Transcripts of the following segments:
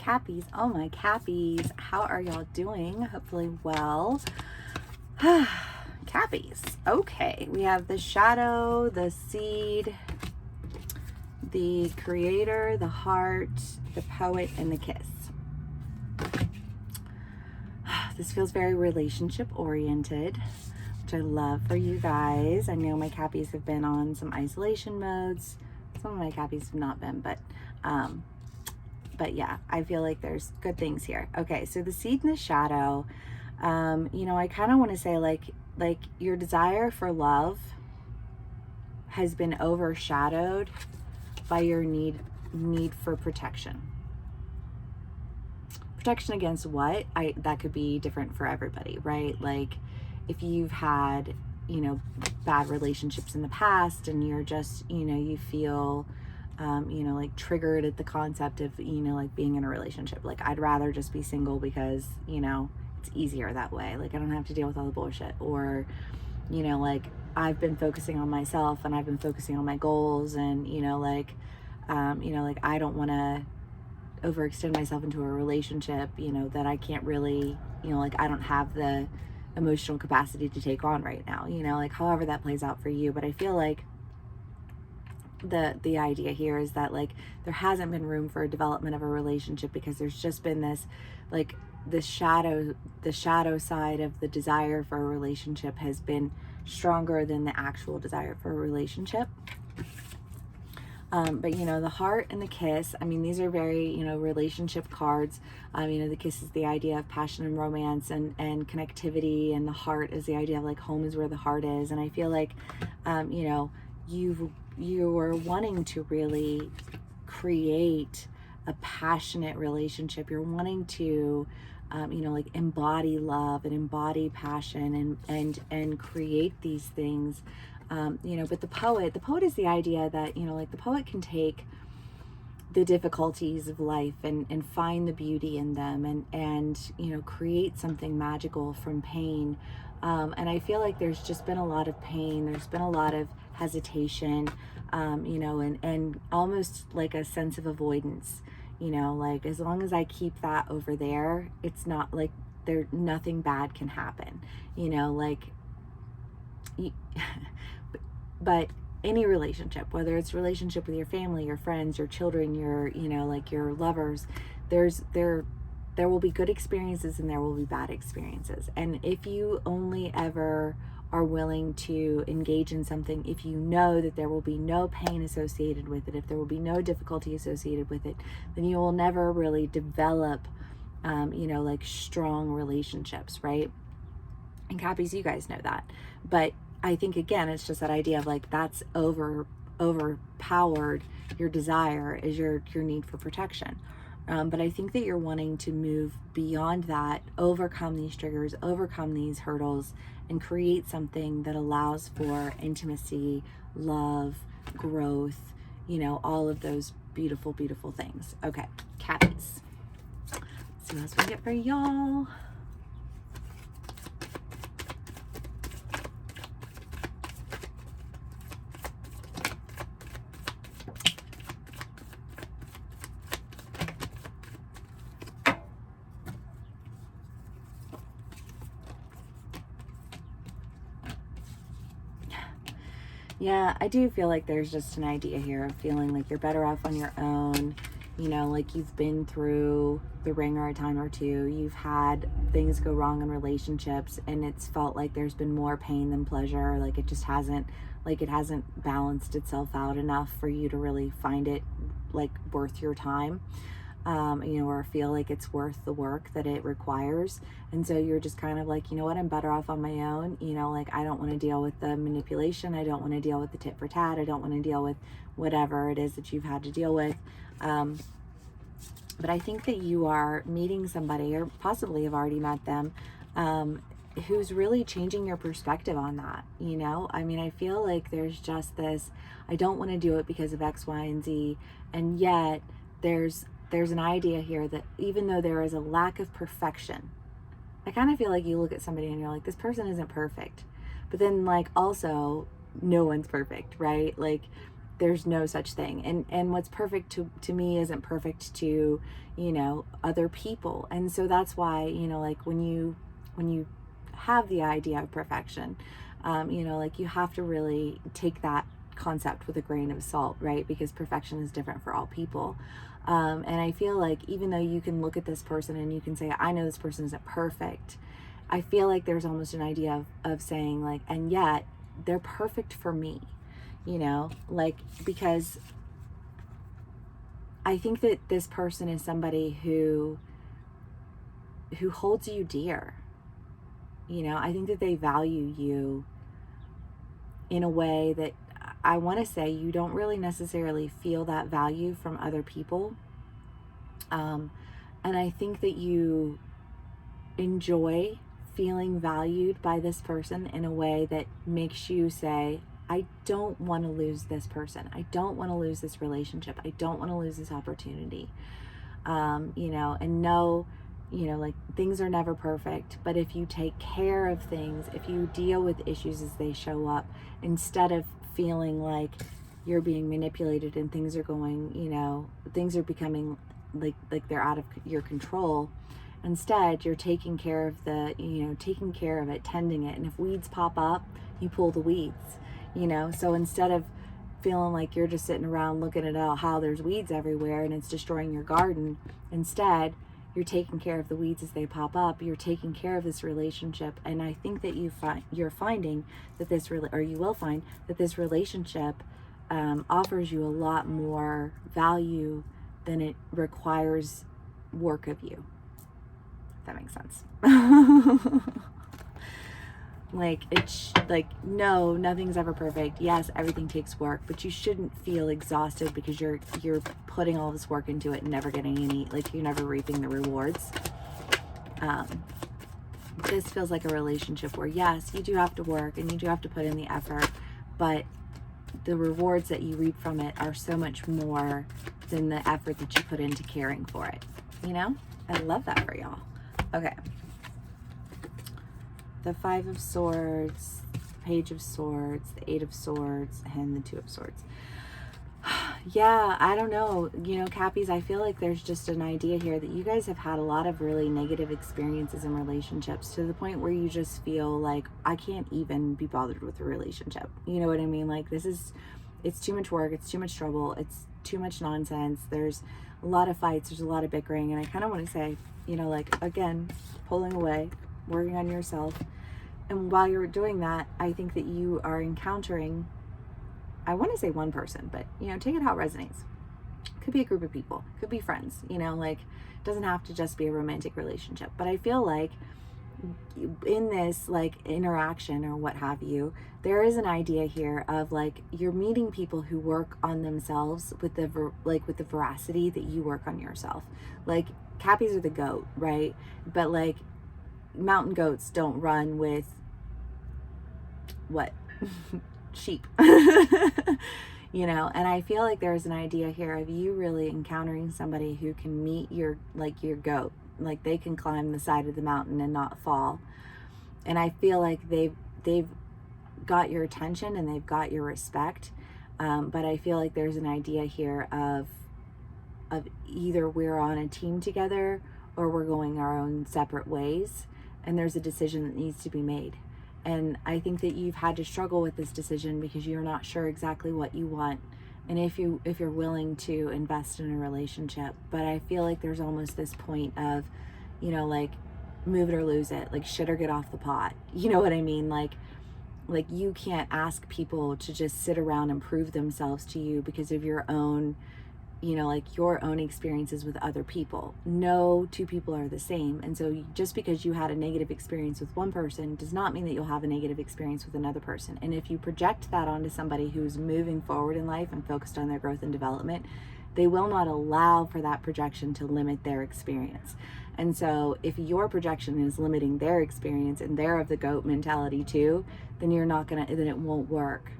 Cappies. Oh, my Cappies. How are y'all doing? Hopefully well. Cappies. Okay. We have the shadow, the seed, the creator, the heart, the poet, and the kiss. This feels very relationship oriented, which I love for you guys. I know my Cappies have been on some isolation modes. Some of my Cappies have not been, but yeah, I feel like there's good things here. Okay, so the seed and the shadow, you know, I kind of want to say like your desire for love has been overshadowed by your need for protection. Protection against what? That could be different for everybody, right? Like if you've had, you know, bad relationships in the past and you're just, you know, you feel you know, like triggered at the concept of, you know, like being in a relationship. Like I'd rather just be single because, you know, it's easier that way. Like I don't have to deal with all the bullshit. Or, you know, like I've been focusing on myself and I've been focusing on my goals, and, you know, like I don't want to overextend myself into a relationship, you know, that I can't really, you know, like I don't have the emotional capacity to take on right now, you know, like however that plays out for you. But I feel like the idea here is that like there hasn't been room for a development of a relationship because there's just been this like the shadow side of the desire for a relationship has been stronger than the actual desire for a relationship. But you know, the heart and the kiss, I mean, these are very, you know, relationship cards. You know, the kiss is the idea of passion and romance and connectivity, and the heart is the idea of like home is where the heart is. And I feel like you know, you're wanting to really create a passionate relationship. You're wanting to you know, like embody love and embody passion and create these things. You know, but the poet is the idea that, you know, like the poet can take the difficulties of life and find the beauty in them and you know, create something magical from pain. And I feel like there's just been a lot of pain. There's been a lot of hesitation, you know, and almost like a sense of avoidance, you know, like as long as I keep that over there, it's not like nothing bad can happen, you know, like, but any relationship, whether it's relationship with your family, your friends, your children, your, you know, like your lovers, there will be good experiences and there will be bad experiences. And if you only ever are willing to engage in something, if you know that there will be no pain associated with it, if there will be no difficulty associated with it, then you will never really develop, you know, like strong relationships, right? And Cappies, you guys know that. But I think, again, it's just that idea of like that's overpowered your desire is your need for protection. But I think that you're wanting to move beyond that, overcome these triggers, overcome these hurdles, and create something that allows for intimacy, love, growth, you know, all of those beautiful, beautiful things. Okay, Cappies. Let's see what else we get for y'all. Yeah, I do feel like there's just an idea here of feeling like you're better off on your own. You know, like you've been through the ringer a time or two. You've had things go wrong in relationships and it's felt like there's been more pain than pleasure. Like it just hasn't balanced itself out enough for you to really find it like worth your time. You know, or feel like it's worth the work that it requires. And so you're just kind of like, you know what, I'm better off on my own. You know, like I don't want to deal with the manipulation. I don't want to deal with the tit for tat. I don't want to deal with whatever it is that you've had to deal with. But I think that you are meeting somebody, or possibly have already met them, who's really changing your perspective on that. You know, I mean, I feel like there's just this, I don't want to do it because of X, Y, and Z. And yet there's an idea here that even though there is a lack of perfection, I kind of feel like you look at somebody and you're like, this person isn't perfect. But then like also no one's perfect, right? Like there's no such thing. And what's perfect to me isn't perfect to, you know, other people. And so that's why, you know, like when you have the idea of perfection, you know, like you have to really take that concept with a grain of salt, right? Because perfection is different for all people. And I feel like even though you can look at this person and you can say, I know this person isn't perfect, I feel like there's almost an idea of saying like, and yet they're perfect for me, you know, like, because I think that this person is somebody who holds you dear. You know, I think that they value you in a way that I want to say you don't really necessarily feel that value from other people. And I think that you enjoy feeling valued by this person in a way that makes you say, I don't want to lose this person. I don't want to lose this relationship. I don't want to lose this opportunity. You know, and know, you know, like things are never perfect, but if you take care of things, if you deal with issues as they show up, instead of feeling like you're being manipulated and things are going, you know, things are becoming like they're out of your control, instead you're taking care of taking care of it, tending it. And if weeds pop up, you pull the weeds, you know. So instead of feeling like you're just sitting around looking at how there's weeds everywhere and it's destroying your garden, instead you're taking care of the weeds as they pop up. You're taking care of this relationship. And I think that you're finding that you will find that this relationship offers you a lot more value than it requires work of you. If that makes sense. Like, it's like, no, nothing's ever perfect. Yes, everything takes work, but you shouldn't feel exhausted because you're putting all this work into it and never getting any, like, you're never reaping the rewards. This feels like a relationship where, yes, you do have to work and you do have to put in the effort, but the rewards that you reap from it are so much more than the effort that you put into caring for it. You know? I love that for y'all. Okay. The 5 of Swords, Page of Swords, the 8 of Swords, and the 2 of Swords. Yeah, I don't know. You know, Cappies, I feel like there's just an idea here that you guys have had a lot of really negative experiences in relationships, to the point where you just feel like, I can't even be bothered with a relationship. You know what I mean? Like, it's too much work. It's too much trouble. It's too much nonsense. There's a lot of fights. There's a lot of bickering. And I kind of want to say, you know, like, again, pulling away, working on yourself. And while you're doing that, I think that you are encountering, I want to say one person, but, you know, take it how it resonates. Could be a group of people, could be friends, you know, like, it doesn't have to just be a romantic relationship. But I feel like in this, like, interaction or what have you, there is an idea here of, like, you're meeting people who work on themselves with the veracity that you work on yourself. Like, Cappies are the goat, right? But, like, mountain goats don't run with what? Sheep. You know, and I feel like there's an idea here of you really encountering somebody who can meet your goat. Like, they can climb the side of the mountain and not fall. And I feel like they've got your attention and they've got your respect. But I feel like there's an idea here of either we're on a team together or we're going our own separate ways. And there's a decision that needs to be made. And I think that you've had to struggle with this decision because you're not sure exactly what you want, and if you're willing to invest in a relationship. But I feel like there's almost this point of, you know, like, move it or lose it, like, shit or get off the pot. You know what I mean? Like you can't ask people to just sit around and prove themselves to you because of your own, you know, like, your own experiences with other people. No two people are the same. And so just because you had a negative experience with one person does not mean that you'll have a negative experience with another person. And if you project that onto somebody who's moving forward in life and focused on their growth and development, they will not allow for that projection to limit their experience. And so if your projection is limiting their experience and they're of the goat mentality too, then then it won't work.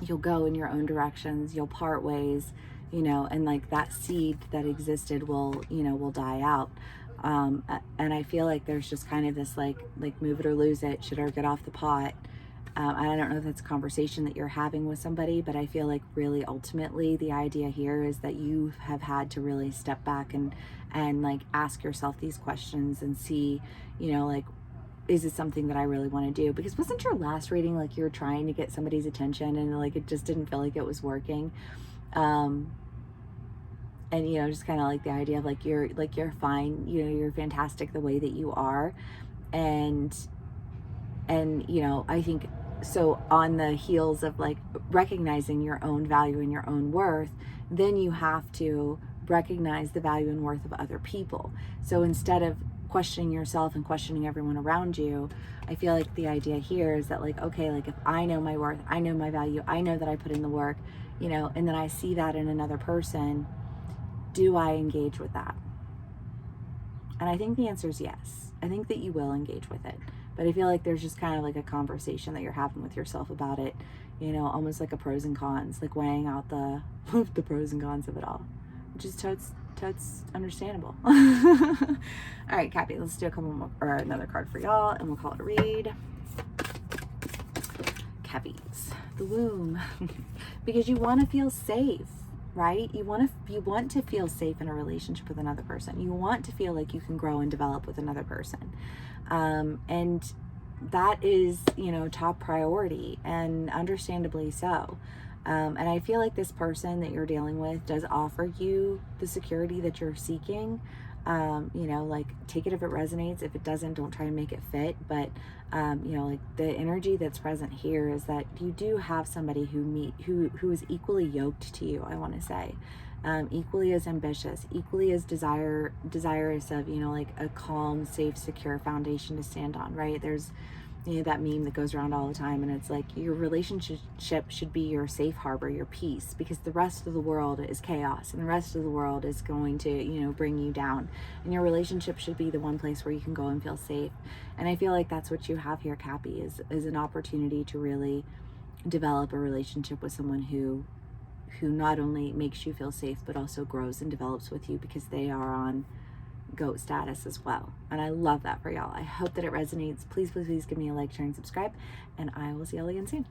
You'll go in your own directions, you'll part ways, you know, and, like, that seed that existed will die out. And I feel like there's just kind of this like move it or lose it, shit or get off the pot I don't know if that's a conversation that you're having with somebody, but I feel like really ultimately the idea here is that you have had to really step back and like ask yourself these questions and see, you know, like, is it something that I really want to do? Because wasn't your last reading like you were trying to get somebody's attention and like it just didn't feel like it was working? And you know, just kind of like the idea of like you're fine, you know, you're fantastic the way that you are. And you know, I think so on the heels of like recognizing your own value and your own worth, then you have to recognize the value and worth of other people. So instead of questioning yourself and questioning everyone around you, I feel like the idea here is that like, okay, like if I know my worth, I know my value, I know that I put in the work, you know, and then I see that in another person, do I engage with that? And I think the answer is yes. I think that you will engage with it. But I feel like there's just kind of like a conversation that you're having with yourself about it, you know, almost like a pros and cons, like weighing out the the pros and cons of it all, which is totes understandable. All right, Cappy, let's do a couple more, or another card for y'all, and we'll call it a read. Cappies, the womb. Because you want to feel safe, right? You want to feel safe in a relationship with another person. You want to feel like you can grow and develop with another person. And that is, you know, top priority, and understandably so. And I feel like this person that you're dealing with does offer you the security that you're seeking. You know, like take it if it resonates. If it doesn't, don't try to make it fit. But, you know, like the energy that's present here is that you do have somebody who is equally yoked to you, I want to say. Equally as ambitious, equally as desirous of, you know, like a calm, safe, secure foundation to stand on, right? There's, you know, that meme that goes around all the time, and it's like your relationship should be your safe harbor, your peace, because the rest of the world is chaos and the rest of the world is going to, you know, bring you down, and your relationship should be the one place where you can go and feel safe. And I feel like that's what you have here, Cappy, is an opportunity to really develop a relationship with someone who not only makes you feel safe but also grows and develops with you, because they are on goat status as well. And I love that for y'all. I hope that it resonates. Please give me a like, share, and subscribe, and I will see y'all again soon.